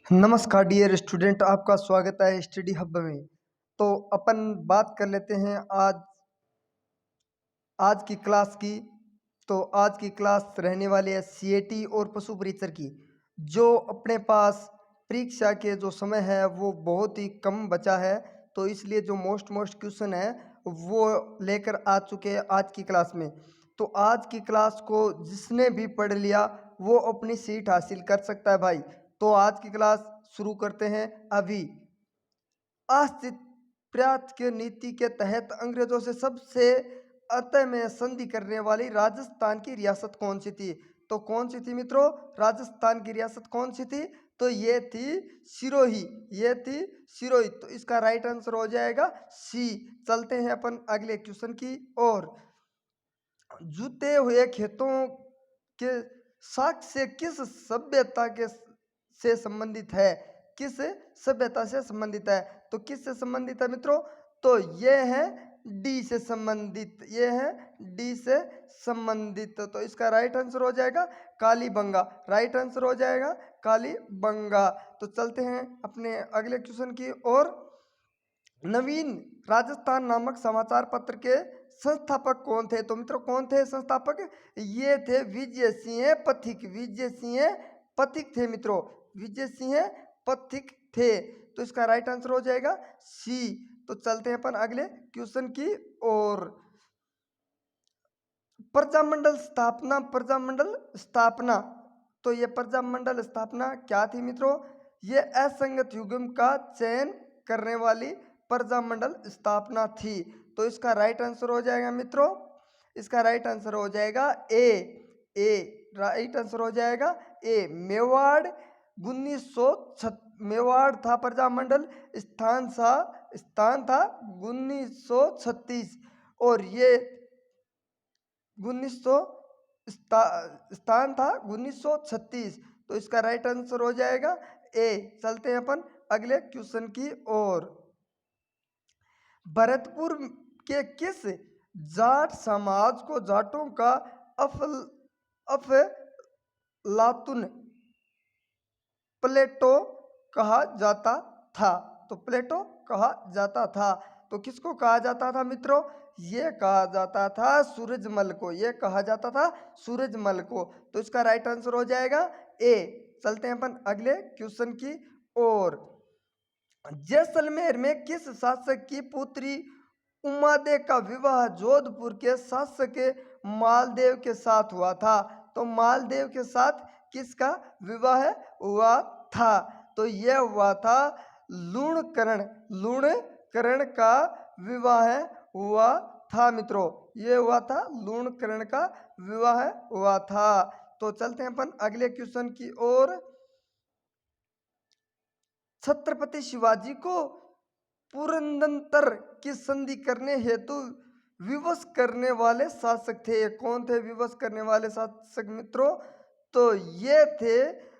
नमस्कार dear student, आपका स्वागत है स्टडी हब में। तो अपन बात कर लेते हैं आज आज की क्लास की। तो आज की क्लास रहने वाली है सीएटी और पशु परीक्षर की। जो अपने पास परीक्षा के जो समय है वो बहुत ही कम बचा है, तो इसलिए जो मोस्ट क्वेश्चन है वो लेकर आ चुके हैं आज की क्लास में। तो आज की क्लास को जिसने भी पढ़ लिया वो अपनी सीट हासिल कर सकता है भाई। तो आज की क्लास शुरू करते हैं अभी। अस्तित्व प्रांत के नीति के तहत अंग्रेजों से सबसे अंत में संधि करने वाली राजस्थान की रियासत कौन सी थी? तो कौन सी थी मित्रों? राजस्थान की रियासत कौन सी थी? तो ये थी सिरोही। ये थी सिरोही। तो इसका राइट आंसर हो जाएगा सी। चलते हैं अपन अगले क्वेश्चन की ओर। जुते हुए खेतों के साक्ष्य किस सभ्यता के से संबंधित है? किस सभ्यता से संबंधित है? तो किस से संबंधित है मित्रों? तो ये है डी से संबंधित। ये है डी से संबंधित। तो इसका राइट आंसर हो जाएगा कालीबंगा। राइट आंसर हो जाएगा कालीबंगा। तो चलते हैं अपने अगले क्वेश्चन की ओर। नवीन राजस्थान नामक समाचार पत्र के संस्थापक कौन थे? तो मित्रों कौन थे संस्थापक? ये थे विजय सिंह पथिक। विजय सिंह पथिक थे मित्रों। विजय सिंह पथिक थे। तो इसका राइट आंसर हो जाएगा सी। तो चलते हैं अपन अगले क्वेश्चन की ओर। प्रजामंडल स्थापना। प्रजामंडल स्थापना। तो ये प्रजामंडल स्थापना क्या थी मित्रों? ये असंगत युग्म का चयन करने वाली प्रजामंडल स्थापना थी। तो इसका राइट आंसर हो जाएगा मित्रों। इसका राइट आंसर हो जाएगा ए। ए राइट आंसर हो जाएगा ए। मेवाड़ 1900 मेवाड़ था प्रजामंडल। स्थान था 1936 और ये 1900 स्थान था 1936। तो इसका राइट आंसर हो जाएगा ए। चलते हैं अपन अगले क्वेश्चन की ओर। भरतपुर के किस जाट समाज को जाटों का अफलातुन प्लेटो कहा जाता था? तो प्लेटो कहा जाता था। तो किसको कहा जाता था मित्रों? ये कहा जाता था सूरजमल को। ये कहा जाता था सूरजमल को। तो इसका राइट आंसर हो जाएगा ए। चलते हैं अपन अगले क्वेश्चन की ओर। जैसलमेर में किस शासक की पुत्री उमादे का विवाह जोधपुर के शासक मालदेव के साथ हुआ था? तो मालदेव के साथ किसका विवाह हुआ था? तो यह हुआ था लूणकरण। लूणकरण का विवाह हुआ था मित्रों। ये हुआ था लूणकरण का विवाह हुआ था। तो चलते हैं अपन अगले क्वेश्चन की ओर। छत्रपति शिवाजी को पुरंदर की संधि करने हेतु विवश करने वाले शासक थे। कौन थे विवश करने वाले शासक मित्रों? तो ये थे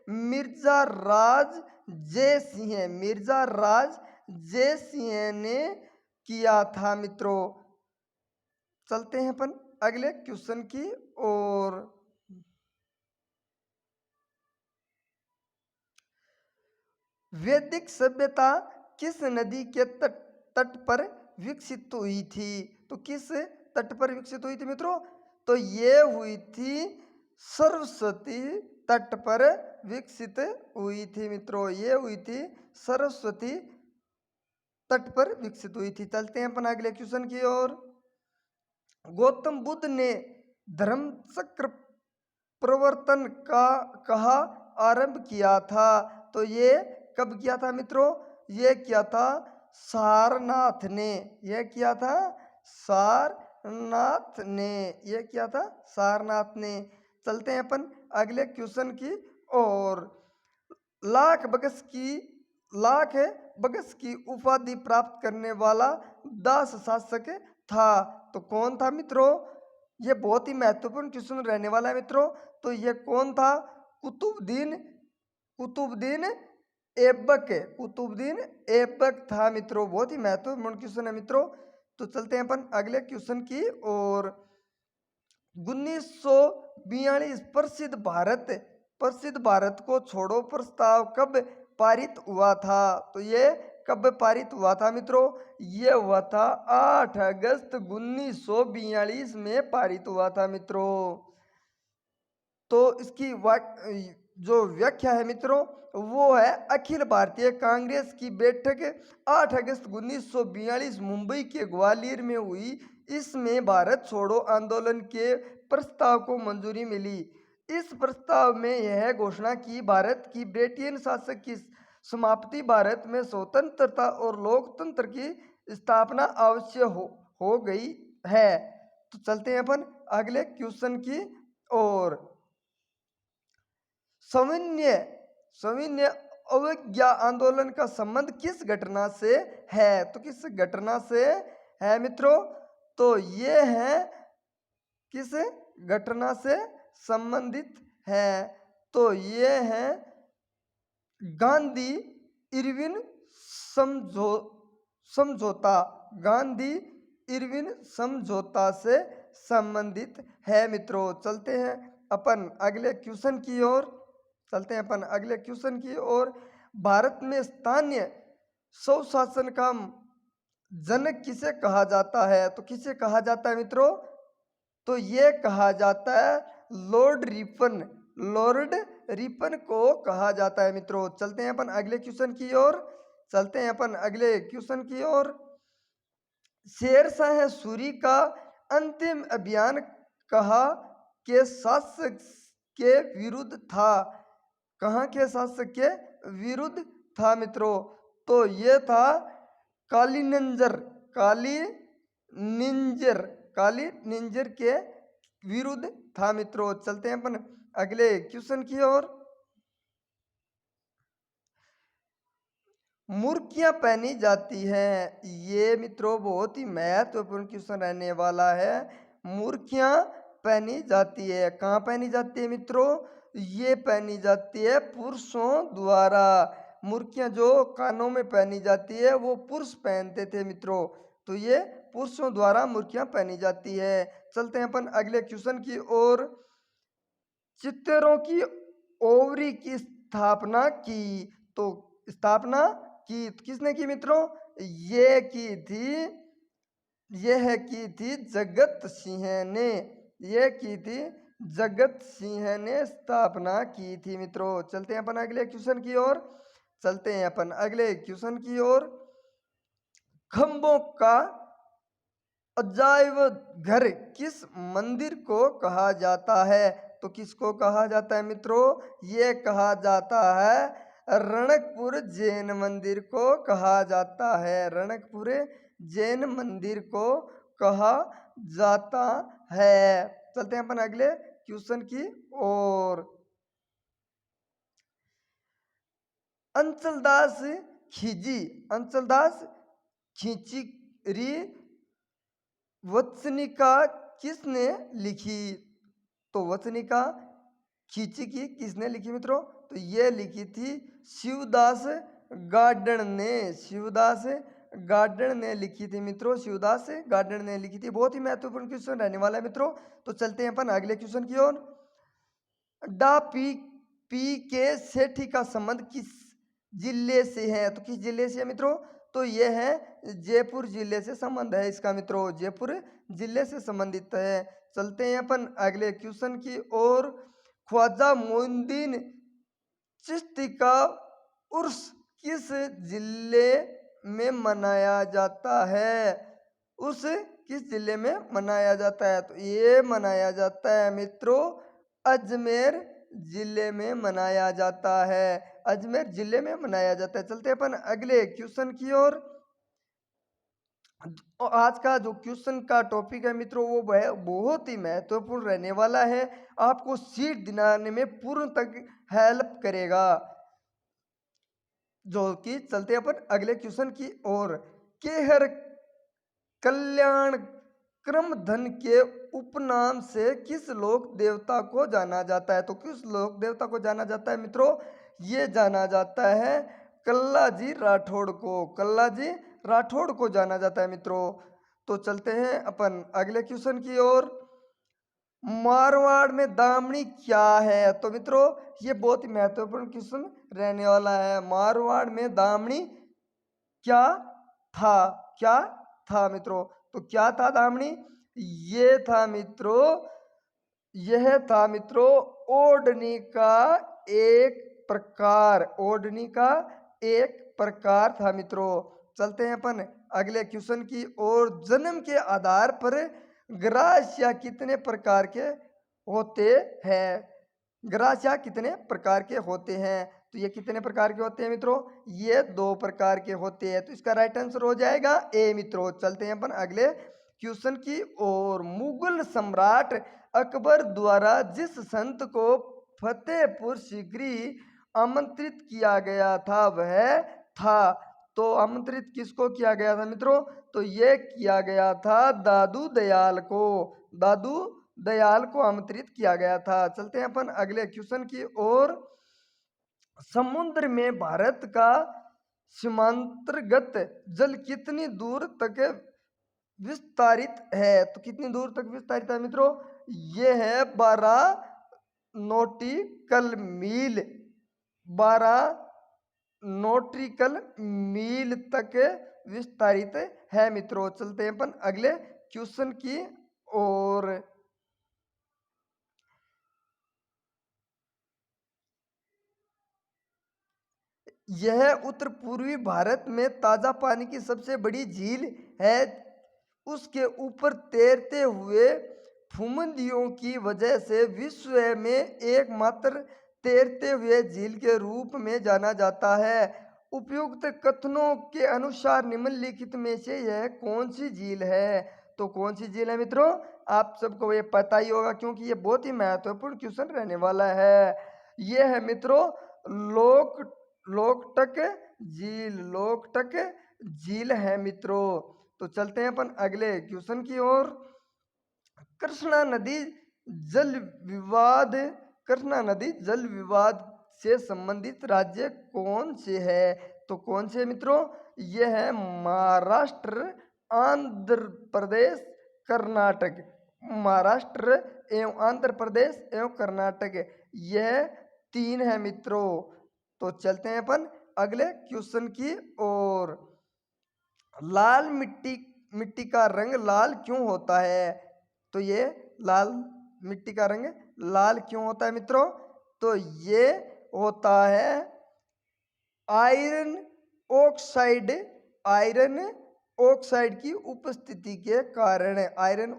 मिर्जा राज जय सिंह। मिर्जा राज जय सिंह ने किया था मित्रों। चलते हैं अपन अगले क्वेश्चन की ओर। वैदिक सभ्यता किस नदी के तट पर विकसित हुई थी? तो किस तट पर विकसित हुई थी मित्रों? तो ये हुई थी सरस्वती तट पर विकसित हुई थी मित्रों। ये हुई थी सरस्वती तट पर विकसित हुई थी। चलते हैं अपन अगले क्वेश्चन की ओर। गौतम बुद्ध ने धर्म चक्र प्रवर्तन का कहा आरंभ किया था? तो ये कब किया था मित्रों? ये किया था सारनाथ ने। ये किया था सारनाथ ने। ये किया था सारनाथ ने। चलते हैं अपन अगले क्वेश्चन की ओर। लाख बगस की उपाधि प्राप्त करने वाला दास शासक था? तो कौन था मित्रों? ये बहुत ही महत्वपूर्ण क्वेश्चन रहने वाला है मित्रों। तो ये कौन था? कुतुबुद्दीन ऐबक। कुतुबुद्दीन ऐबक था मित्रों। बहुत ही महत्वपूर्ण क्वेश्चन है मित्रों। तो चलते हैं अपन अगले क्वेश्चन की ओर। 1942 प्रसिद्ध भारत को छोड़ो प्रस्ताव कब पारित हुआ था। तो ये कब पारित हुआ था मित्रों? ये हुआ था 8 अगस्त 1942 में पारित हुआ था मित्रों। तो इसकी जो व्याख्या है मित्रों वो है, अखिल भारतीय कांग्रेस की बैठक 8 अगस्त 1942 मुंबई के ग्वालियर में हुई। इसमें भारत छोड़ो आंदोलन के प्रस्ताव को मंजूरी मिली। इस प्रस्ताव में यह घोषणा की भारत की ब्रिटेन शासक की समाप्ति, भारत में स्वतंत्रता और लोकतंत्र की स्थापना अवश्य हो गई है। तो चलते हैं अपन अगले क्वेश्चन की ओर। सविनय अवज्ञा आंदोलन का संबंध किस घटना से है? तो किस घटना से है मित्रों? तो ये है किस घटना से संबंधित है? तो ये है गांधी इरविन समझौता। गांधी इरविन समझौता से संबंधित है मित्रों। चलते हैं अपन अगले क्वेश्चन की ओर। भारत में स्थानीय स्वशासन का जनक किसे कहा जाता है? तो किसे कहा जाता है मित्रों? तो ये कहा जाता है लॉर्ड रिपन को कहा जाता है मित्रों। चलते हैं अपन अगले क्वेश्चन की ओर। शेरशाह सूरी का अंतिम अभियान कहाँ के शासक के विरुद्ध था? कहाँ के शासक के विरुद्ध था मित्रों? तो ये था काली निंजर के विरुद्ध था मित्रों। चलते हैं अपन अगले क्वेश्चन की ओर। मुर्कियां पहनी जाती हैं। ये मित्रों बहुत ही महत्वपूर्ण क्वेश्चन रहने वाला है। मुर्कियां पहनी जाती है, कहाँ पहनी जाती है मित्रों? ये पहनी जाती है पुरुषों द्वारा। मुर्कियां जो कानों में पहनी जाती है वो पुरुष पहनते थे मित्रों। तो ये पुरुषों द्वारा मुर्कियां पहनी जाती है। चलते हैं अपन अगले क्वेश्चन की ओर। चित्तरों की ओवरी की स्थापना की। तो स्थापना की किसने की मित्रों? यह की थी जगत सिंह ने। जगत सिंह ने स्थापना की थी मित्रों। चलते हैं अपन अगले क्वेश्चन की ओर। खंभों का अजायब घर किस मंदिर को कहा जाता है? तो किसको कहा जाता है मित्रों? ये कहा जाता है रणकपुर जैन मंदिर को कहा जाता है। रणकपुर जैन मंदिर को कहा जाता है। चलते हैं अपन अगले क्वेश्चन की ओर। अंचलदास खींची वचनिका किसने लिखी? तो वचनिका खींची की किसने लिखी मित्रों? तो ये लिखी थी शिवदास गार्डन ने लिखी थी मित्रों। शिवदास गार्डन ने लिखी थी। बहुत ही महत्वपूर्ण क्वेश्चन रहने वाला है मित्रों। तो चलते हैं अपन अगले क्वेश्चन की ओर। डा पी के सेठी का संबंध किस जिले से है? तो किस जिले से है मित्रों? तो यह है जयपुर जिले से संबंध है इसका मित्रों। जयपुर जिले से संबंधित है। चलते हैं अपन अगले क्वेश्चन की ओर। ख्वाजा मोइनुद्दीन चिश्ती का उर्स किस जिले में मनाया जाता है? किस जिले में मनाया जाता है? तो ये मनाया जाता है मित्रों अजमेर जिले में मनाया जाता है। चलते हैं अपन अगले क्वेश्चन की ओर। आज का जो क्वेश्चन का टॉपिक है मित्रों वो बहुत ही महत्वपूर्ण रहने वाला है। आपको सीट दिलाने में पूर्ण तक हेल्प करेगा। जो कि चलते अपन अगले क्वेश्चन की ओर। केहर कल्याण क्रम धन के उपनाम से किस लोक देवता को जाना जाता है? तो किस लोक देवता को जाना जाता है मित्रों? ये जाना जाता है कल्लाजी राठौड़ को जाना जाता है मित्रों। तो चलते हैं अपन अगले क्वेश्चन की ओर। मारवाड़ में दामनी क्या है? तो मित्रों ये बहुत ही महत्वपूर्ण क्वेश्चन रहने वाला है। मारवाड़ में दामनी क्या था? क्या था मित्रों? तो क्या था दामनी? ये था मित्रों, यह था मित्रों ओढ़नी का एक प्रकार, ओढ़नी का एक प्रकार था मित्रों। चलते हैं अपन अगले क्वेश्चन की ओर। जन्म के आधार पर ग्रासिया कितने प्रकार के होते हैं? ग्रासिया कितने प्रकार के होते हैं? तो ये कितने प्रकार के होते हैं मित्रों? ये 2 प्रकार के होते हैं। तो इसका राइट आंसर हो जाएगा ए मित्रों। चलते हैं अपन अगले क्वेश्चन की ओर। मुगल सम्राट अकबर द्वारा जिस संत को फतेहपुर सीकरी आमंत्रित किया गया था वह था। तो आमंत्रित किसको किया गया था मित्रों? तो ये किया गया था दादू दयाल को। दादू दयाल को आमंत्रित किया गया था। चलते हैं अपन अगले क्वेश्चन की ओर। समुद्र में भारत का सीमांतर्गत जल कितनी दूर तक विस्तारित है? तो कितनी दूर तक विस्तारित है मित्रों? ये है 12 नॉटिकल मील, 12 नॉटिकल मील तक विस्तारित है मित्रों। चलते हैं अपन अगले क्वेश्चन की ओर। यह उत्तर पूर्वी भारत में ताजा पानी की सबसे बड़ी झील है। उसके ऊपर तैरते हुए फुमंदियों की वजह से विश्व में एकमात्र तैरते हुए झील के रूप में जाना जाता है। उपयुक्त कथनों के अनुसार निम्नलिखित में से यह कौन सी झील है? तो कौन सी झील है मित्रों? आप सबको ये पता ही होगा क्योंकि ये बहुत ही महत्वपूर्ण क्वेश्चन रहने वाला है। ये है मित्रों लोक लोकटक झील, लोकटक झील है मित्रों। तो चलते हैं अपन अगले क्वेश्चन की ओर। कृष्णा नदी जल विवाद, कृष्णा नदी जल विवाद से संबंधित राज्य कौन से है? तो कौन से मित्रों? यह है महाराष्ट्र, आंध्र प्रदेश, कर्नाटक। महाराष्ट्र एवं आंध्र प्रदेश एवं कर्नाटक, यह 3 है मित्रों। तो चलते हैं अपन अगले क्वेश्चन की ओर। लाल मिट्टी मिट्टी का रंग लाल क्यों होता है? तो ये लाल मिट्टी का रंग लाल क्यों होता है मित्रों? तो ये होता है आयरन ऑक्साइड, आयरन ऑक्साइड की उपस्थिति के कारण, आयरन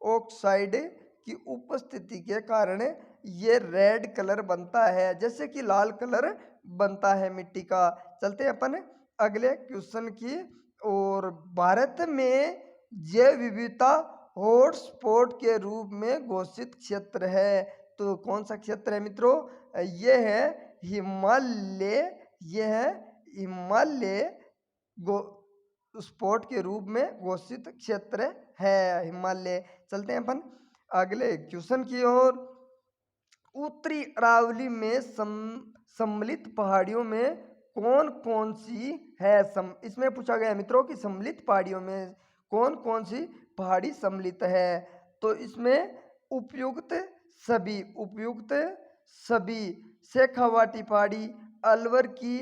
ऑक्साइड की उपस्थिति के कारण ये रेड कलर बनता है, जैसे कि लाल कलर बनता है मिट्टी का। चलते हैं अपन अगले क्वेश्चन की और। भारत में जैव विविधता हॉटस्पॉट के रूप में घोषित क्षेत्र है। तो कौन सा क्षेत्र है मित्रों? ये है हिमालय, यह है हिमालय स्पॉट के रूप में घोषित क्षेत्र है हिमालय। चलते हैं अपन अगले क्वेश्चन की ओर। उत्तरी अरावली में सम्मिलित पहाड़ियों में कौन कौन सी है? इसमें पूछा गया है मित्रों कि सम्मिलित पहाड़ियों में कौन कौन सी पहाड़ी सम्मिलित है? तो इसमें उपयुक्त सभी, उपयुक्त सभी, शेखावाटी पहाड़ी, अलवर की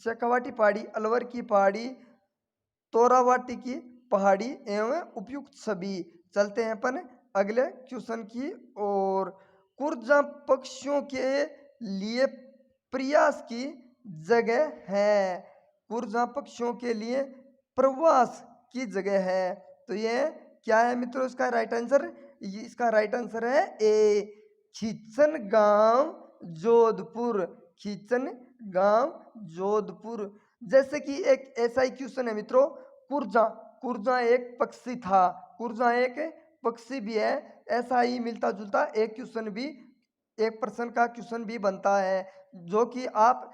शेखावाटी पहाड़ी, अलवर की पहाड़ी, तोरावाटी की पहाड़ी एवं उपयुक्त सभी। चलते हैं अपन अगले क्वेश्चन की ओर। कुर्जा पक्षियों के लिए प्रयास की जगह है। कुर्जा पक्षियों के लिए प्रवास की जगह है। तो ये क्या है मित्रों इसका राइट आंसर? इसका राइट आंसर है ए, खींचन गांव जोधपुर, खींचन गांव जोधपुर। जैसे कि एक ऐसा ही क्वेश्चन है मित्रों, कुर्जा, कुर्जा एक पक्षी था, कुर्जा एक पक्षी भी है। ऐसा ही मिलता जुलता एक क्वेश्चन भी, एक प्रश्न का क्वेश्चन भी बनता है, जो कि आप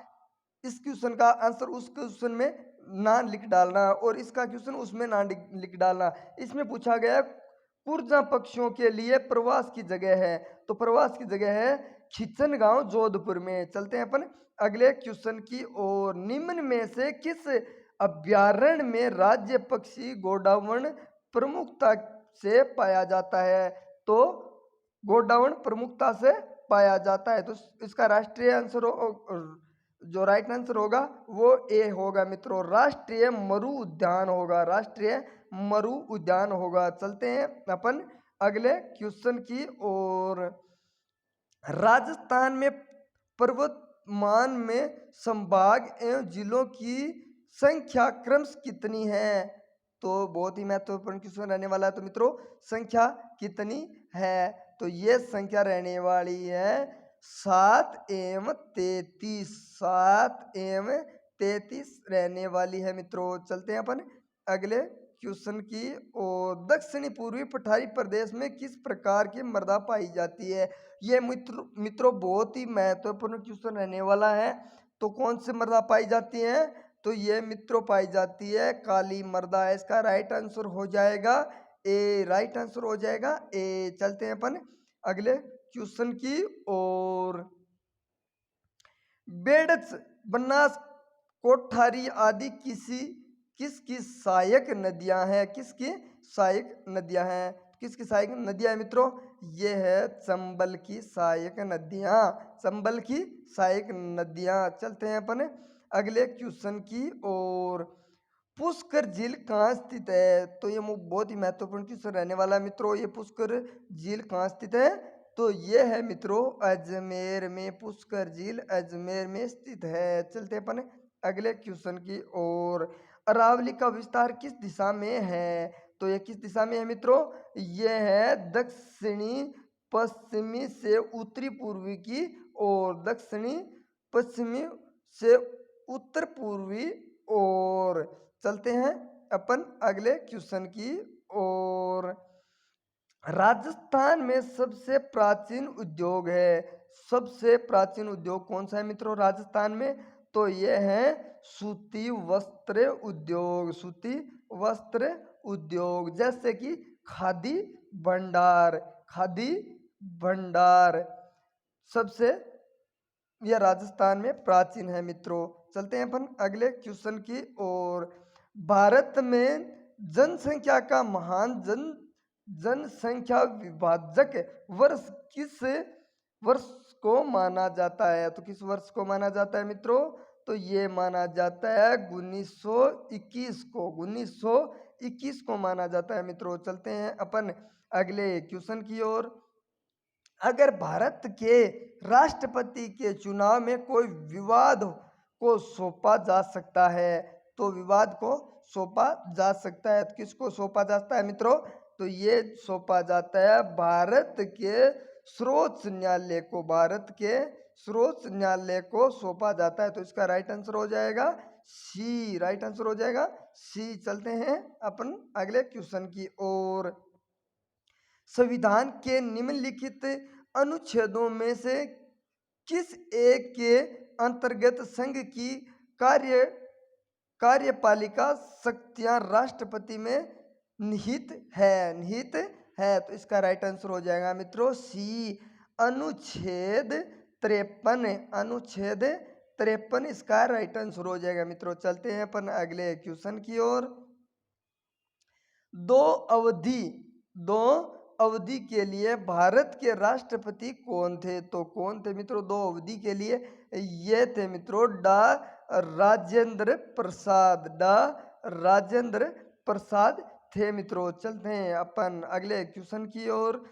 इस क्वेश्चन का आंसर उस क्वेश्चन में ना लिख डालना और इसका क्वेश्चन उसमें ना लिख डालना। इसमें पूछा गया कुर्जा पक्षियों के लिए प्रवास की जगह है, तो प्रवास की जगह है खिचन गांव जोधपुर में। चलते हैं अपन अगले क्वेश्चन की ओर। निम्न में से किस अभ्यारण्य में राज्य पक्षी गोडावण प्रमुखता से पाया जाता है? तो गोडाउन प्रमुखता से पाया जाता है। तो इसका राष्ट्रीय आंसर जो राइट आंसर होगा वो ए होगा मित्रों, राष्ट्रीय मरु उद्यान होगा, राष्ट्रीय मरु उद्यान होगा। चलते हैं अपन अगले क्वेश्चन की ओर। राजस्थान में पर्वतमान में संभाग एवं जिलों की संख्या क्रमश कितनी है? तो बहुत ही महत्वपूर्ण क्वेश्चन रहने वाला है। तो मित्रों संख्या कितनी है? तो ये संख्या रहने वाली है 7 एवं 33, 7 एवं 33 रहने वाली है मित्रों। चलते हैं अपन अगले क्वेश्चन की और। दक्षिणी पूर्वी पठारी प्रदेश में किस प्रकार की मृदा पाई जाती है? ये मित्रों बहुत ही महत्वपूर्ण क्वेश्चन रहने वाला है। तो कौन सी मृदा पाई जाती है? तो ये मित्रों पाई जाती है काली मृदा। इसका राइट आंसर हो जाएगा ए, राइट आंसर हो जाएगा ए। चलते हैं अपन अगले क्वेश्चन की और। बेडच, बनास, कोठारी आदि किसकी सहायक नदियां हैं? किसकी सहायक नदियां हैं? किसकी सहायक नदियां हैं मित्रों? ये है चंबल की सहायक नदियां, चंबल की सहायक नदियां। चलते हैं अपन अगले क्वेश्चन की और। पुष्कर झील कहाँ स्थित है? तो ये बहुत ही महत्वपूर्ण क्वेश्चन रहने वाला है मित्रों। ये पुष्कर झील कहाँ स्थित है? तो ये है मित्रों अजमेर में, पुष्कर झील अजमेर में स्थित है। चलते हैं अपन अगले क्वेश्चन की ओर। अरावली का विस्तार किस दिशा में है? तो ये किस दिशा में है मित्रों? ये है दक्षिणी पश्चिमी से उत्तरी पूर्वी की ओर, दक्षिणी पश्चिमी से उत्तर पूर्वी ओर। चलते हैं अपन अगले क्वेश्चन की ओर। राजस्थान में सबसे प्राचीन उद्योग है, सबसे प्राचीन उद्योग कौन सा है मित्रों राजस्थान में? तो ये है सूती वस्त्र उद्योग, सूती वस्त्र उद्योग। जैसे कि खादी भंडार, खादी भंडार सबसे यह राजस्थान में प्राचीन है मित्रों। चलते हैं अपन अगले क्वेश्चन की ओर। भारत में जनसंख्या का महान जनसंख्या विभाजक वर्ष किस वर्ष को माना जाता है? तो किस वर्ष को माना जाता है मित्रों? तो ये माना जाता है 1921 को, 1921 को माना जाता है मित्रों। चलते हैं अपन अगले क्वेश्चन की ओर। अगर भारत के राष्ट्रपति के चुनाव में कोई विवाद को सौंपा जा सकता है, तो विवाद को सौंपा जा सकता है, तो किसको सौंपा जाता है मित्रों? तो ये सौंपा जाता है भारत के सर्वोच्च न्यायालय को, भारत के सर्वोच्च न्यायालय को सौंपा जाता है। तो इसका राइट आंसर हो जाएगा सी, राइट आंसर हो जाएगा सी। चलते हैं अपन अगले क्वेश्चन की ओर। संविधान के निम्नलिखित अनुच्छेदों में से किस एक के अंतर्गत संघ की कार्यपालिका शक्तियां राष्ट्रपति में निहित है, निहित है? तो इसका राइट आंसर हो जाएगा मित्रों सी, अनुच्छेद 53, अनुच्छेद 53 इसका राइट आंसर हो जाएगा मित्रों। चलते हैं अपन अगले क्वेश्चन की ओर। दो अवधि के लिए भारत के राष्ट्रपति कौन थे? तो कौन थे मित्रों दो अवधि के लिए? ये थे मित्रों डा राजेंद्र प्रसाद, डा राजेंद्र प्रसाद थे मित्रों। चलते हैं अपन अगले क्वेश्चन की ओर।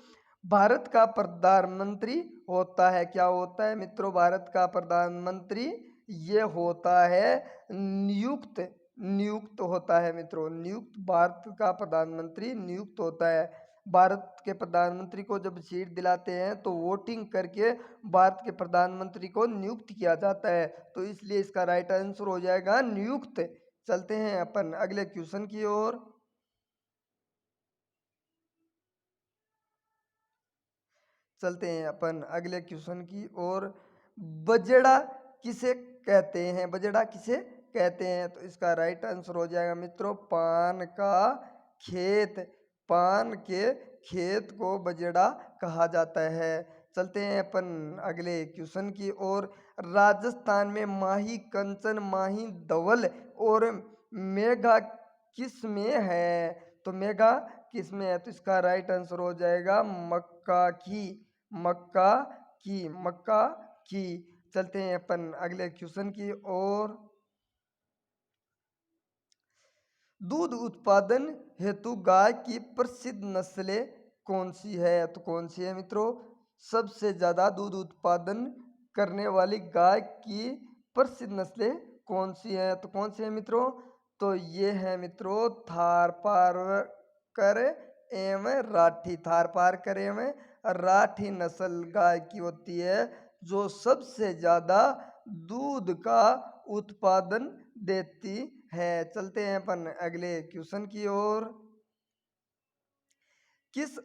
भारत का प्रधानमंत्री होता है, क्या होता है मित्रों भारत का प्रधानमंत्री? ये होता है नियुक्त, नियुक्त होता है मित्रों, नियुक्त। भारत का प्रधानमंत्री नियुक्त होता है। भारत के प्रधानमंत्री को जब सीट दिलाते हैं तो वोटिंग करके भारत के प्रधानमंत्री को नियुक्त किया जाता है, तो इसलिए इसका राइट आंसर हो जाएगा नियुक्त। चलते हैं अपन अगले क्वेश्चन की ओर। चलते हैं अपन अगले क्वेश्चन की ओर। बजड़ा किसे कहते हैं? बजड़ा किसे कहते हैं? तो इसका राइट आंसर हो जाएगा मित्रों पान का खेत, पान के खेत को बजड़ा कहा जाता है। चलते हैं अपन अगले क्वेश्चन की ओर। राजस्थान में माही, कंचन, माही, धवल और मेघा किस में है? तो मेघा किस में है, तो इसका राइट आंसर हो जाएगा मक्का की, मक्का की, मक्का की। चलते हैं अपन अगले क्वेश्चन की ओर। दूध उत्पादन हेतु गाय की प्रसिद्ध नस्लें कौन सी है, तो कौन सी है मित्रों? सबसे ज्यादा दूध उत्पादन करने वाली गाय की प्रसिद्ध नस्लें कौन सी है, तो कौन सी है मित्रों? तो ये है मित्रों थारपारकर एवं राठी, थारपारकर एवं राठी नस्ल गाय की होती है जो सबसे ज्यादा दूध का उत्पादन देती है। चलते हैं अपन अगले क्वेश्चन की ओर। किस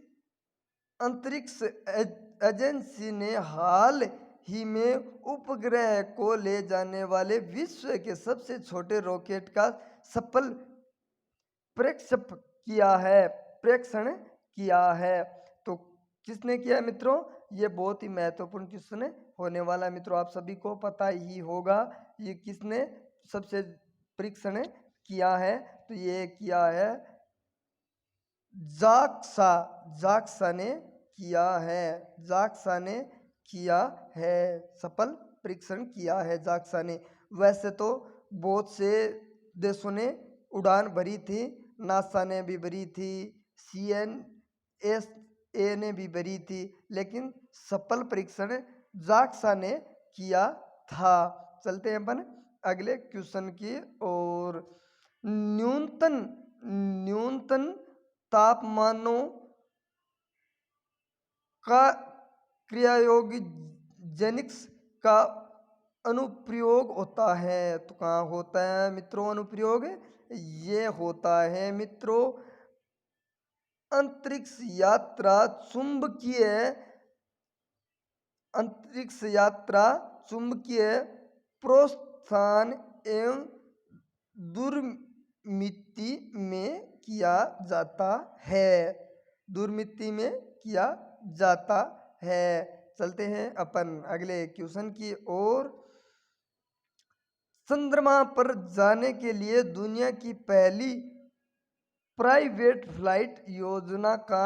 अंतरिक्ष एजेंसी ने हाल ही में उपग्रह को ले जाने वाले विश्व के सबसे छोटे रॉकेट का सफल प्रेक्षण किया है, तो किसने किया है मित्रों? ये बहुत ही महत्वपूर्ण क्वेश्चन होने वाला है मित्रों, आप सभी को पता ही होगा ये किसने सबसे परीक्षण किया है, तो ये किया है जाक्सा, जाक्सा ने किया है, जाक्सा ने किया है, सफल परीक्षण किया है जाक्सा ने। वैसे तो बहुत से देशों ने उड़ान भरी थी, नासा ने भी भरी थी, CNSA ने भी भरी थी, लेकिन सफल परीक्षण जाक्सा ने किया था। चलते हैं अपन अगले क्वेश्चन की ओर। न्यूनतम न्यूनतम तापमानों का क्रायोजेनिक्स का अनुप्रयोग होता है, तो कहाँ होता है मित्रों अनुप्रयोग? ये होता है मित्रों अंतरिक्ष यात्रा चुंबकीय, अंतरिक्ष यात्रा चुंबकीय प्रोत्साहन एवं दुर्मिति में किया जाता है, दुर्मिति में किया जाता है। चलते हैं अपन अगले क्वेश्चन की ओर। चंद्रमा पर जाने के लिए दुनिया की पहली प्राइवेट फ्लाइट योजना का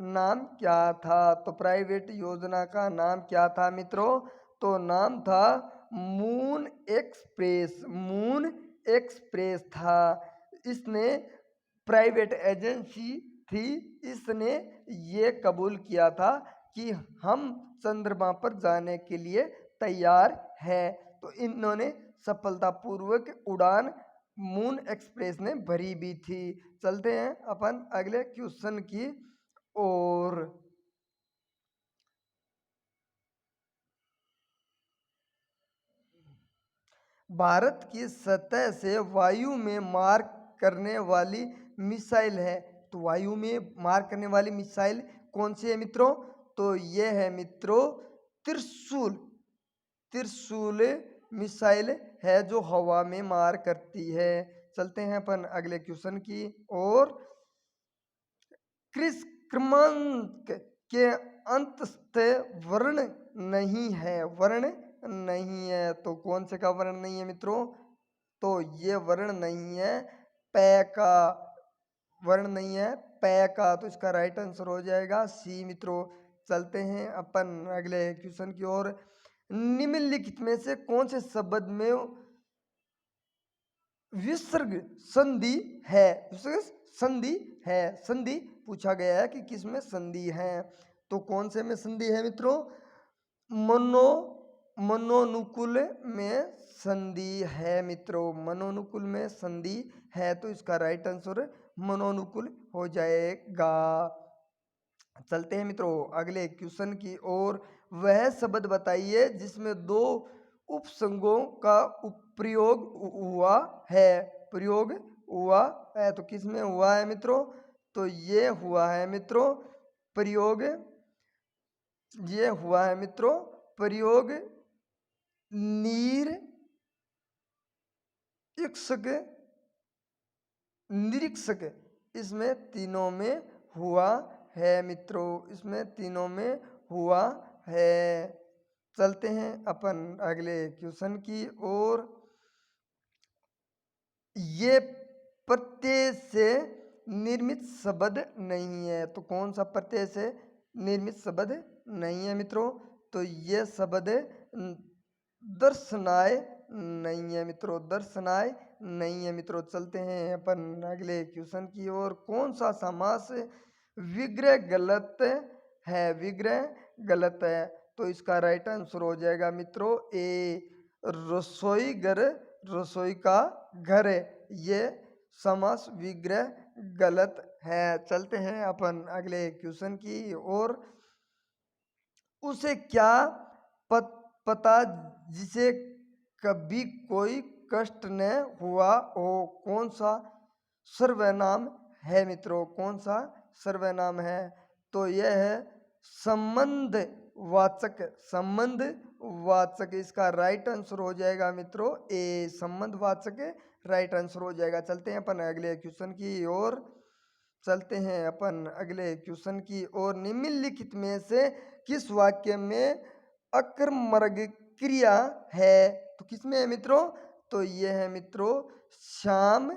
नाम क्या था, तो प्राइवेट योजना का नाम क्या था मित्रों? तो नाम था मून एक्सप्रेस, मून एक्सप्रेस था। इसने प्राइवेट एजेंसी थी, इसने ये कबूल किया था कि हम चंद्रमा पर जाने के लिए तैयार हैं, तो इन्होंने सफलतापूर्वक उड़ान मून एक्सप्रेस ने भरी भी थी। चलते हैं अपन अगले क्वेश्चन की ओर। भारत की सतह से वायु में मार करने वाली मिसाइल है, तो वायु में मार करने वाली मिसाइल कौन सी है मित्रों? तो ये है मित्रों त्रिशूल, त्रिशूल मिसाइल है जो हवा में मार करती है। चलते हैं अपन अगले क्वेश्चन की ओर। क्रिस क्रमांक के अंत से वर्ण नहीं है, वर्ण नहीं है, तो कौन से का वर्ण नहीं है मित्रों? तो ये वर्ण नहीं है पै का, वर्ण नहीं है पै का, तो इसका राइट आंसर हो जाएगा सी मित्रों। चलते हैं अपन अगले क्वेश्चन की ओर। निम्नलिखित में से कौन से शब्द में विसर्ग संधि है, विसर्ग संधि है, संधि पूछा गया है कि किस में संधि है, तो कौन से में संधि है मित्रों? मनोनुकूल में संधि है मित्रों, मनोनुकूल में संधि है, तो इसका राइट आंसर मनोनुकूल हो जाएगा। चलते हैं मित्रों अगले क्वेश्चन की ओर। वह शब्द बताइए जिसमें दो उपसर्गों का प्रयोग हुआ है, प्रयोग हुआ है, तो किसमें हुआ है मित्रों? तो ये हुआ है मित्रों प्रयोग, ये हुआ है मित्रों प्रयोग नीर इक्षक निरीक्षक, इसमें तीनों में हुआ है मित्रों, इसमें तीनों में हुआ है। चलते हैं अपन अगले क्वेश्चन की ओर। ये प्रत्यय से निर्मित शब्द नहीं है। तो कौन सा प्रत्यय से निर्मित शब्द नहीं है मित्रों? तो ये शब्द दर्शनाय नहीं है मित्रों, दर्शनाय नहीं है मित्रों। चलते हैं अपन अगले क्वेश्चन की ओर। कौन सा समास विग्रह गलत है? विग्रह गलत है। तो इसका राइट आंसर हो जाएगा मित्रों ए, रसोई घर, रसोई का घर। ये समास विग्रह गलत है। चलते हैं अपन अगले क्वेश्चन की ओर। उसे क्या पता जिसे कभी कोई कष्ट न हुआ हो? कौन सा सर्वनाम है मित्रों? कौन सा सर्वनाम है? तो यह है संबंध वाचक, संबंध वाचक। इसका राइट आंसर हो जाएगा मित्रों ए, संबंध वाचक राइट आंसर हो जाएगा। चलते हैं अपन अगले क्वेश्चन की ओर। चलते हैं अपन अगले क्वेश्चन की ओर। निम्नलिखित में से किस वाक्य में अकर्मक क्रिया है? तो किसमें है मित्रों? तो यह है मित्रों श्याम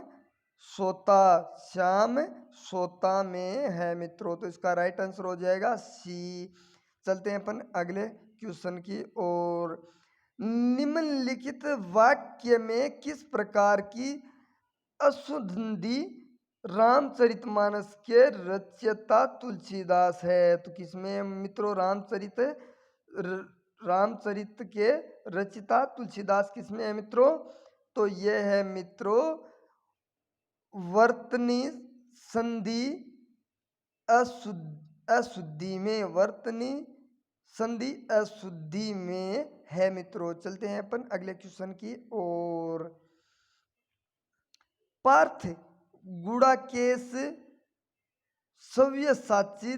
सोता, श्याम सोता में है मित्रों। तो इसका राइट आंसर हो जाएगा सी। चलते हैं अपन अगले क्वेश्चन की ओर। निम्नलिखित वाक्य में किस प्रकार की अशुद्धि रामचरितमानस के रचयिता तुलसीदास है? तो किसमें मित्रों रामचरित के रचिता तुलसीदास किसमें है मित्रों? तो यह है मित्रों वर्तनी संधि अशुद्धि में, वर्तनी संधि अशुद्धि में है मित्रों। चलते हैं अपन अगले क्वेश्चन की ओर। पार्थ गुड़ाकेश सव्यसाची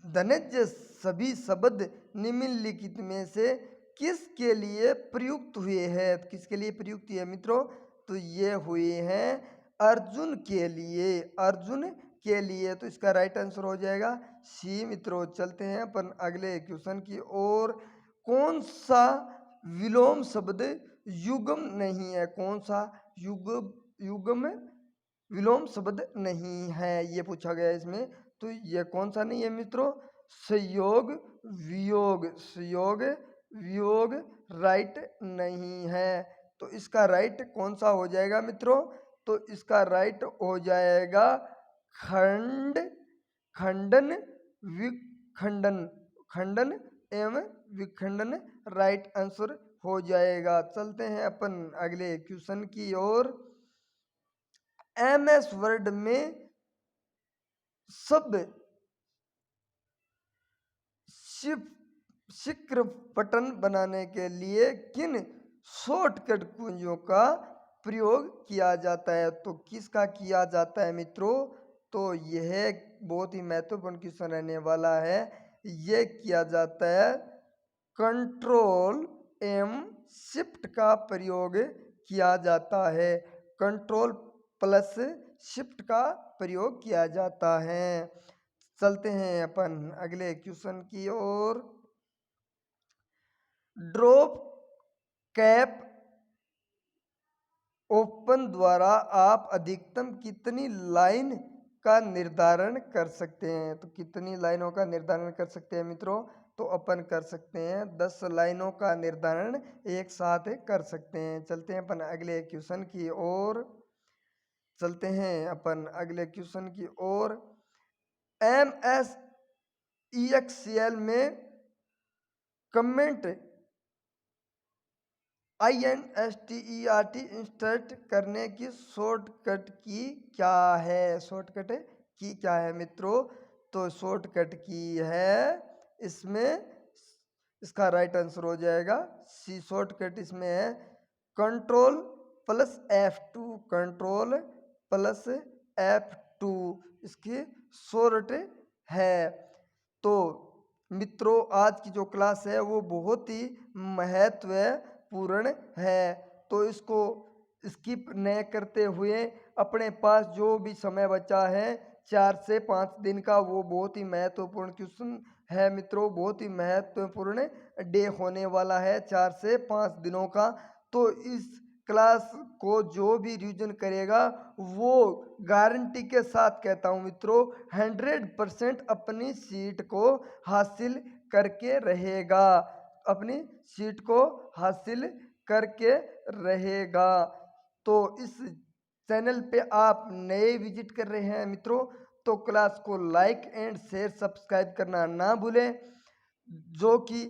धनंजय सभी शब्द निम्नलिखित में से किसके लिए प्रयुक्त हुए हैं? तो किसके लिए प्रयुक्त हुए मित्रों? तो ये हुए हैं अर्जुन के लिए, अर्जुन के लिए। तो इसका राइट आंसर हो जाएगा सी मित्रों। चलते हैं अपन अगले क्वेश्चन की ओर। कौन सा विलोम शब्द युग्म नहीं है? कौन सा युग्म विलोम शब्द नहीं है, ये पूछा गया है इसमें। तो ये कौन सा नहीं है मित्रों? संयोग वियोग, संयोग वियोग राइट नहीं है। तो इसका राइट कौन सा हो जाएगा मित्रों? तो इसका राइट हो जाएगा खंड, खंडन, विखंडन, खंडन एवं विखंडन राइट आंसर हो जाएगा। चलते हैं अपन अगले क्वेश्चन की ओर। MS वर्ड में सब शीघ्र बटन बनाने के लिए किन शॉर्टकट कुंजियों का प्रयोग किया जाता है? तो किसका किया जाता है मित्रों? तो यह बहुत ही महत्वपूर्ण क्वेश्चन रहने वाला है। यह किया जाता है कंट्रोल एम शिफ्ट का प्रयोग किया जाता है, कंट्रोल प्लस शिफ्ट का प्रयोग किया जाता है। चलते हैं अपन अगले क्वेश्चन की ओर। ड्रॉप कैप ओपन द्वारा आप अधिकतम कितनी लाइन का निर्धारण कर सकते हैं? तो कितनी लाइनों का निर्धारण कर सकते हैं मित्रों? तो अपन कर सकते हैं 10 लाइनों का निर्धारण एक साथ कर सकते हैं। चलते हैं अपन अगले क्वेश्चन की ओर। चलते हैं अपन अगले क्वेश्चन की ओर। MS EXCL में कमेंट INSTERT इंस्टर्ट करने की शॉर्टकट की क्या है? शॉर्टकट की क्या है मित्रों? तो शॉर्टकट की है इसमें, इसका राइट आंसर हो जाएगा सी। शॉर्टकट इसमें है control plus F2, control plus F2 इसकी शॉर्ट है। तो मित्रों आज की जो क्लास है वो बहुत ही महत्वपूर्ण है। तो इसको स्किप न करते हुए अपने पास जो भी समय बचा है 4 से 5 दिन का, वो बहुत ही महत्वपूर्ण क्वेश्चन है मित्रों, बहुत ही महत्वपूर्ण डे होने वाला है 4 से 5 दिनों का। तो इस क्लास को जो भी रिवीजन करेगा वो गारंटी के साथ कहता हूँ मित्रों 100% अपनी सीट को हासिल करके रहेगा, अपनी सीट को हासिल करके रहेगा। तो इस चैनल पे आप नए विजिट कर रहे हैं मित्रों तो क्लास को लाइक एंड शेयर सब्सक्राइब करना ना भूलें। जो कि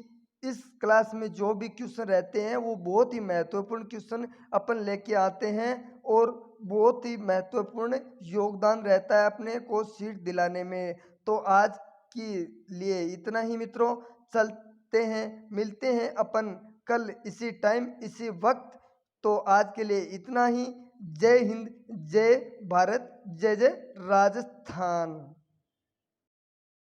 इस क्लास में जो भी क्वेश्चन रहते हैं वो बहुत ही महत्वपूर्ण क्वेश्चन अपन लेके आते हैं और बहुत ही महत्वपूर्ण योगदान रहता है अपने को सीट दिलाने में। तो आज के लिए इतना ही मित्रों, चलते हैं, मिलते हैं अपन कल इसी टाइम इसी वक्त। तो आज के लिए इतना ही। जय हिंद, जय भारत, जय जय राजस्थान।